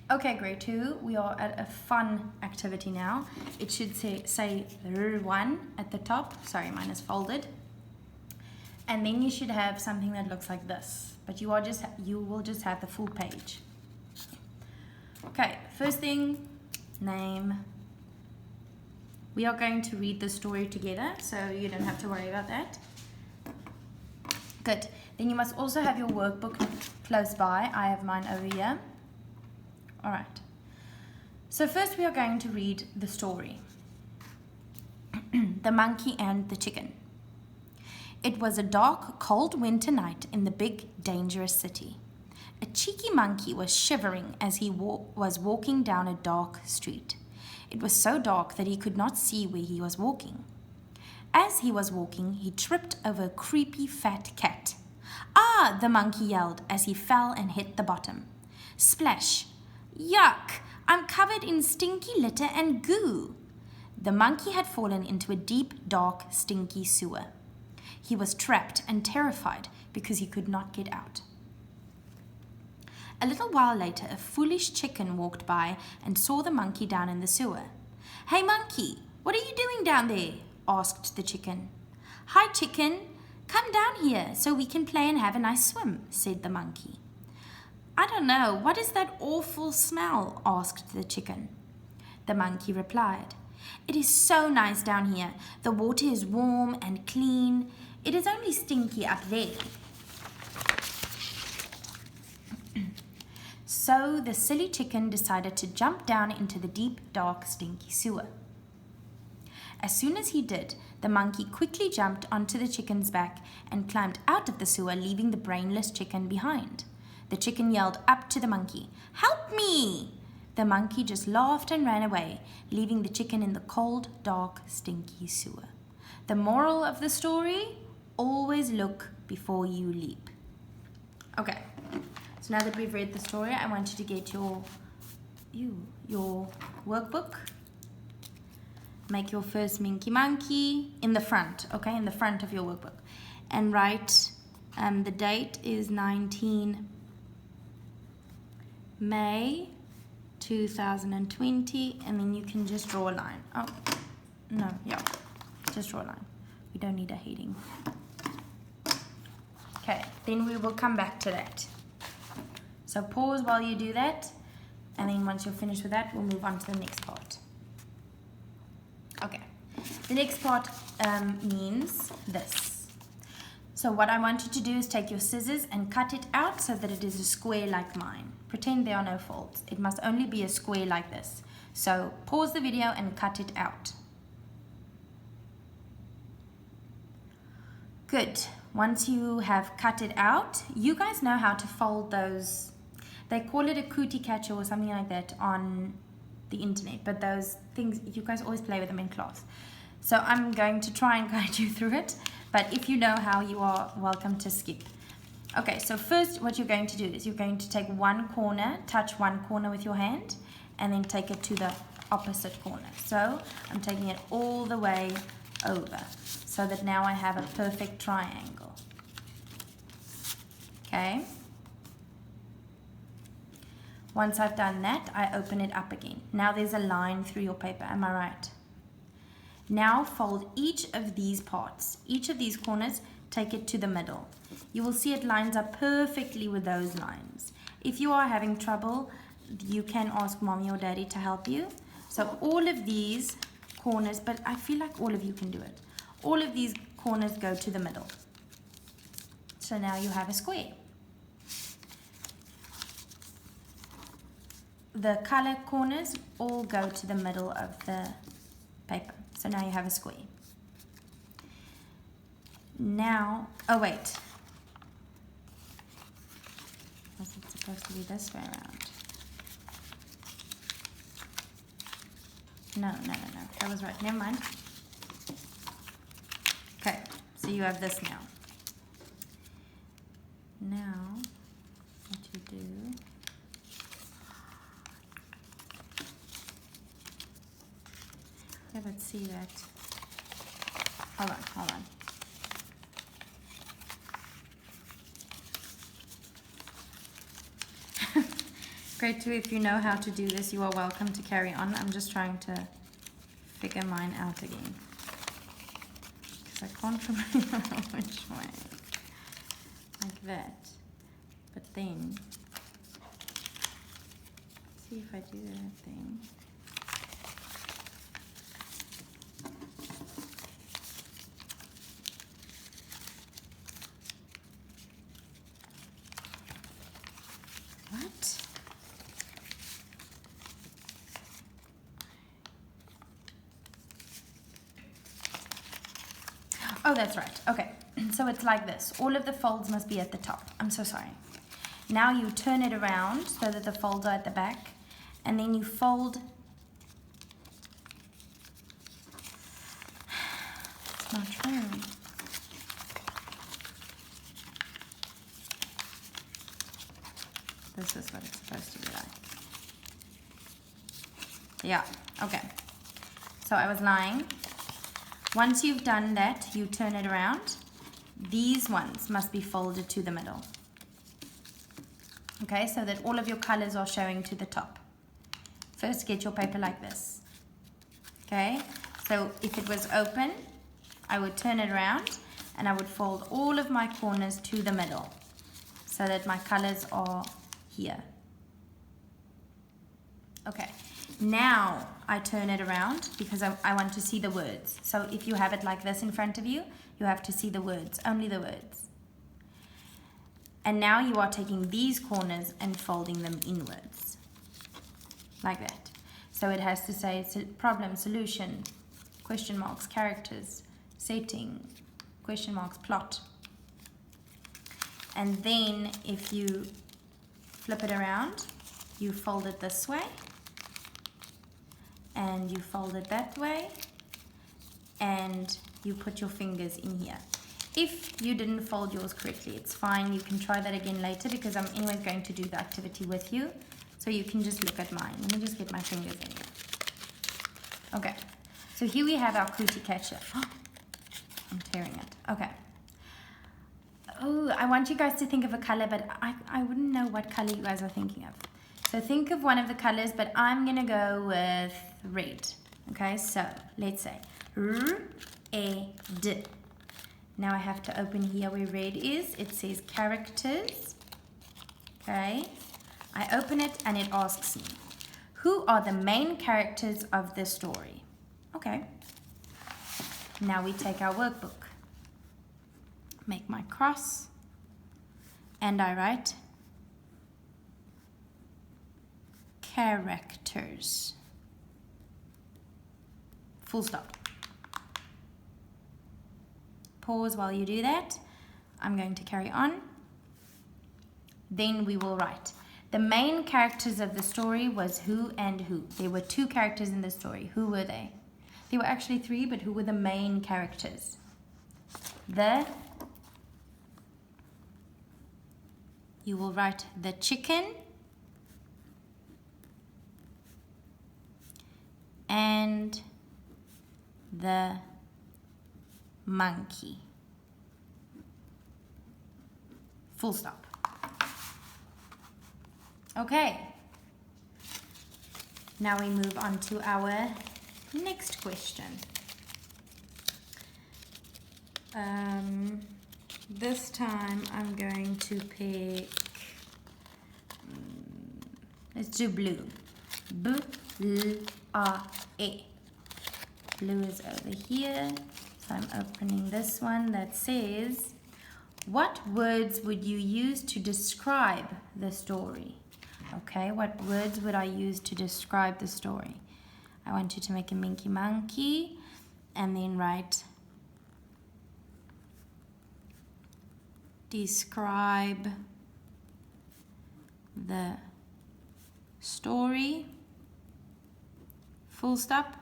Okay, grade 2, we are at a fun activity now. It should say R1 at the top. Sorry, mine is folded. And then you should have something that looks like this. But you will just have the full page. Okay, first thing, name. We are going to read the story together, so you don't have to worry about that. Good. Then you must also have your workbook close by. I have mine over here. All right. So first we are going to read the story. The Monkey and the Chicken. It was a dark, cold winter night in the big, dangerous city. A cheeky monkey was shivering as he was walking down a dark street. It was so dark that he could not see where he was walking. As he was walking, he tripped over a creepy fat cat. "Ah!" the monkey yelled as he fell and hit the bottom. Splash! Yuck! I'm covered in stinky litter and goo. The monkey had fallen into a deep, dark, stinky sewer. He was trapped and terrified because he could not get out. A little while later, a foolish chicken walked by and saw the monkey down in the sewer. "Hey, monkey, what are you doing down there?" asked the chicken. "Hi, chicken. Come down here so we can play and have a nice swim," said the monkey. "I don't know. What is that awful smell?" asked the chicken. The monkey replied, "It is so nice down here. The water is warm and clean. It is only stinky up there." So the silly chicken decided to jump down into the deep, dark, stinky sewer. As soon as he did, the monkey quickly jumped onto the chicken's back and climbed out of the sewer, leaving the brainless chicken behind. The chicken yelled up to the monkey, "Help me!" The monkey just laughed and ran away, leaving the chicken in the cold, dark, stinky sewer. The moral of the story? Always look before you leap. Okay, so now that we've read the story, I want you to get your workbook. Make your first Minky Monkey in the front, okay, in the front of your workbook. And write, the date is 19 May 2020, and then you can just draw a line. Oh, no, yeah, just draw a line. We don't need a heading. Okay, then we will come back to that. So pause while you do that, and then once you're finished with that, we'll move on to the next part. Okay, the next part means this. So what I want you to do is take your scissors and cut it out so that it is a square like mine. Pretend there are no folds. It must only be a square like this. So pause the video and cut it out. Good. Once you have cut it out, you guys know how to fold those. They call it a cootie catcher or something like that on the internet, but those things, you guys always play with them in class. So I'm going to try and guide you through it, but if you know how, you are welcome to skip. Okay, so first what you're going to do is you're going to take one corner, touch one corner with your hand, and then take it to the opposite corner. So I'm taking it all the way over, so that now I have a perfect triangle. Okay? Once I've done that, I open it up again. Now there's a line through your paper, am I right? Now fold each of these parts, each of these corners, take it to the middle. You will see it lines up perfectly with those lines. If you are having trouble, you can ask mommy or daddy to help you. So all of these corners, but I feel like all of you can do it. All of these corners go to the middle. So now you have a square. The color corners all go to the middle of the paper. So now you have a square. Now, oh wait. Was it supposed to be this way around? No. That was right. Never mind. Okay, so you have this now. Now, what you do... Okay, let's see that. Hold on. Grade 2, if you know how to do this, you are welcome to carry on. I'm just trying to figure mine out again. Because I can't remember which way. Like that. But then, let's see if I do that thing. What? Oh, that's right. Okay. So it's like this. All of the folds must be at the top. I'm so sorry. Now you turn it around so that the folds are at the back. And then you fold. It's not true. This is what it's supposed to be like. Yeah, okay. So I was lying. Once you've done that, you turn it around. These ones must be folded to the middle. Okay, so that all of your colors are showing to the top. First, get your paper like this. Okay, so if it was open, I would turn it around and I would fold all of my corners to the middle so that my colors are here. Okay, now I turn it around because I want to see the words. So if you have it like this in front of you, you have to see the words, only the words. And now you are taking these corners and folding them inwards, like that. So it has to say problem, solution, question marks, characters, setting, question marks, plot. And then if you flip it around, you fold it this way, and you fold it that way, and you put your fingers in here. If you didn't fold yours correctly, it's fine. You can try that again later because I'm anyways going to do the activity with you. So you can just look at mine. Let me just get my fingers in here. Okay, so here we have our cootie catcher. I'm tearing it. Okay. Oh, I want you guys to think of a color, but I wouldn't know what color you guys are thinking of. So think of one of the colors, but I'm gonna go with red. Okay, so let's say red. Now I have to open here where red is. It says characters. Okay, I open it and it asks me, who are the main characters of the story? Okay, now we take our workbook, make my cross, and I write characters. Full stop. Pause while you do that. I'm going to carry on. Then we will write. The main characters of the story was who and who. There were 2 characters in the story. Who were they? There were actually 3, but who were the main characters? You will write the chicken and the monkey. Full stop. Okay. Now we move on to our next question. This time I'm going to pick, let's do blue. B-L-A. Blue is over here. So I'm opening this one that says, what words would you use to describe the story? Okay, what words would I use to describe the story? I want you to make a minky monkey and then write describe the story, full stop.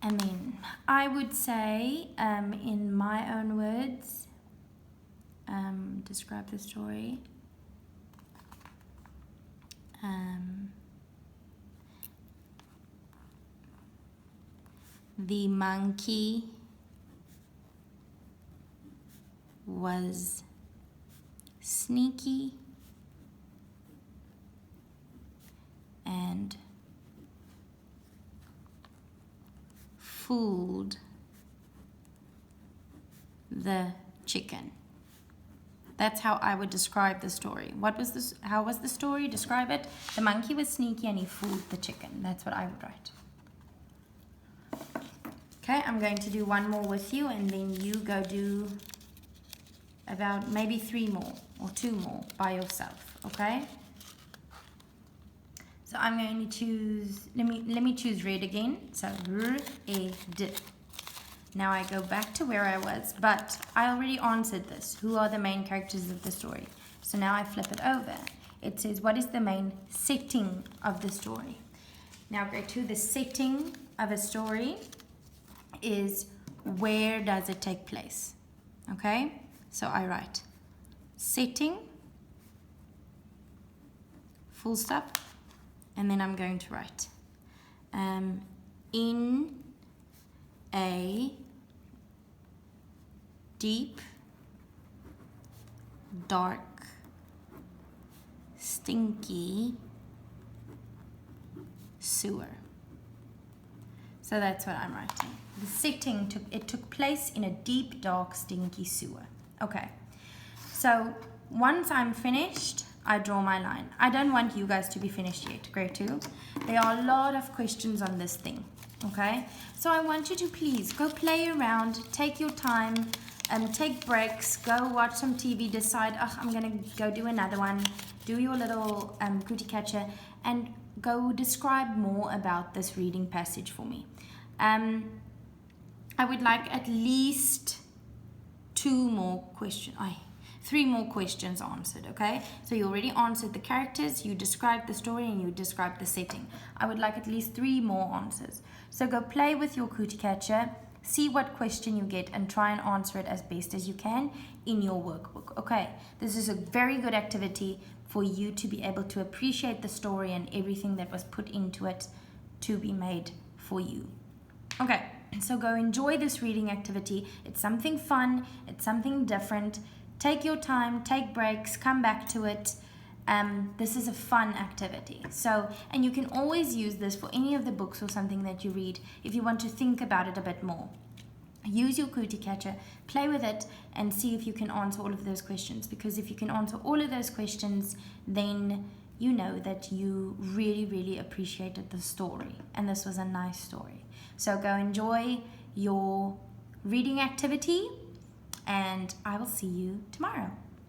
And then I would say, in my own words, describe the story. The monkey was sneaky fooled the chicken. That's how I would describe the story. What was this? How was the story? Describe it. The monkey was sneaky and he fooled the chicken. That's what I would write. Okay, I'm going to do one more with you, and then you go do about maybe 3 more or 2 more by yourself. Okay. So I'm going to choose. Let me choose red again. So red. Now I go back to where I was, but I already answered this. Who are the main characters of the story? So now I flip it over. It says, what is the main setting of the story? Now grade 2, the setting of a story is where does it take place? Okay, so I write setting, full stop, and then I'm going to write in a deep, dark, stinky sewer. So that's what I'm writing. The setting took place in a deep, dark, stinky sewer. Okay. So once I'm finished, I draw my line. I don't want you guys to be finished yet, grade 2. There are a lot of questions on this thing. Okay, so I want you to please go play around, take your time, take breaks, go watch some TV, decide, I'm gonna go do another one, do your little cootie catcher, and go describe more about this reading passage for me. I would like at least 3 more questions answered, okay? So you already answered the characters, you described the story, and you described the setting. I would like at least 3 more answers. So go play with your cootie catcher, see what question you get, and try and answer it as best as you can in your workbook, okay? This is a very good activity for you to be able to appreciate the story and everything that was put into it to be made for you. Okay, so go enjoy this reading activity. It's something fun, it's something different. Take your time, take breaks, come back to it. This is a fun activity. So, and you can always use this for any of the books or something that you read if you want to think about it a bit more. Use your cootie catcher, play with it, and see if you can answer all of those questions. Because if you can answer all of those questions, then you know that you really, really appreciated the story. And this was a nice story. So go enjoy your reading activity, and I will see you tomorrow.